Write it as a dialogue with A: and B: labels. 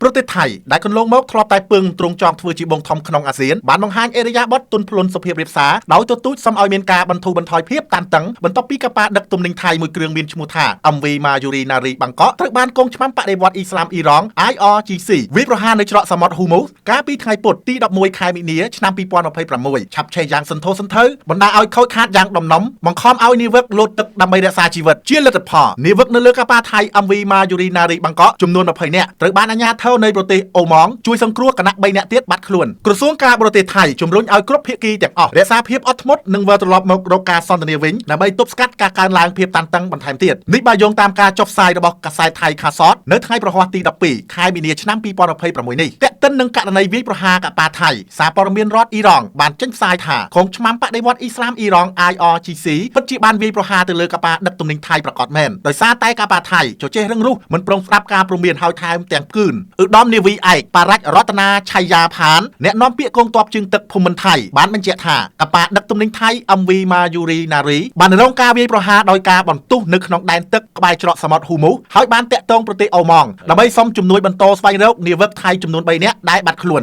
A: ប្រទេសថៃដែលកន្លងមកធ្លាប់តែពឹងទ្រង់ចង់ធ្វើជាបងធំក្នុងអាស៊ានបានបង្ហាញអេរយាប័តទុនភ្លុនសុភាពរៀបសារដោយទទូចសុំឲ្យមានការបន្ធូរបន្ថយភាពតានតឹងបន្ទាប់ពីកប៉ាល់ដឹកទំនិញថៃមួយគ្រឿងមានឈ្មោះថា MV Mayuri Nari Bangkok ត្រូវបានកងឆ្មាំបដិវត្តអ៊ីស្លាមអ៊ីរ៉ង់ IRGC វាយប្រហារនៅច្រកសមុទ្រ Hormuz កាលពីថ្ងៃពុធទី11ខែមីនាឆ្នាំ2026ឆាប់ឆេះយ៉ាងសន្ធោសន្ធៅបណ្ដាឲ្យខូចខាតយ៉ាងដំណំបង្ខំឲ្យនាវិកលោតទឹកដើម្បីរក្សាជីវិតជាលទ្ធផលនាវិកនៅលើកប៉ាល់ថៃ MV Mayuri Nari Bangkok ចំនួន20នាក់ត្រូវបានអាជ្ញាធរនៃប្រទេសអូម៉ង់ជួយសង្គ្រោះគណៈ3នាក់ទៀតបាត់ខ្លួនក្រសួងការបរទេសថៃជំរុញឲ្យគ្រប់ភាគីទាំងអស់រក្សាភាពអត់ធ្មត់និងវិលត្រឡប់មករកការសន្ទនាវិញដើម្បីទប់ស្កាត់ការកើនឡើងភាពតានតឹងបន្ថែមទៀតនេះបើយោងតាមការចុះផ្សាយរបស់កាសែតថៃខាសតនៅថ្ងៃប្រហ័សទី12ខែមីនាឆ្នាំ2026នេះទាក់ទិននឹងករណីវាយប្រហារកប៉ាល់ថៃសារព័ត៌មានរដ្ឋអ៊ីរ៉ង់បានចេញផ្សាយថាកងឆ្មាំបដិវត្តអ៊ីស្លាមអ៊ីរ៉ង់ IRGC ពិតជាបានវាយប្រហារទៅលើកប៉ាល់ដឹកទំនិញថៃប្រកបមែនដោយសារតែកប៉ាល់ថៃជជែករឹងរូសមិនព្រមស្ដាប់ការព្រមានហើយថែមទាំងគឿនឧត្តមនាវីឯកបារ៉ាច់រតនាឆៃយ៉ាផានអ្នកនាំពាក្យកងទ័ពជើងទឹកភូមិន្ទថៃបានបញ្ជាក់ថាកប៉ាល់ដឹកទំនិញថៃ MV Mayuri Nari បានរងការវាយប្រហារដោយការបន្ទុះនៅក្នុងដែនទឹកក្បែរច្រកសមុទ្រ Hormuz ហើយបានតាក់ទងប្រទេសអូម៉ង់ដើម្បីសុំជំនួយបន្តស្វែងរកនាវិកថៃចំនួន3នាក់ដែលបាត់ខ្លួន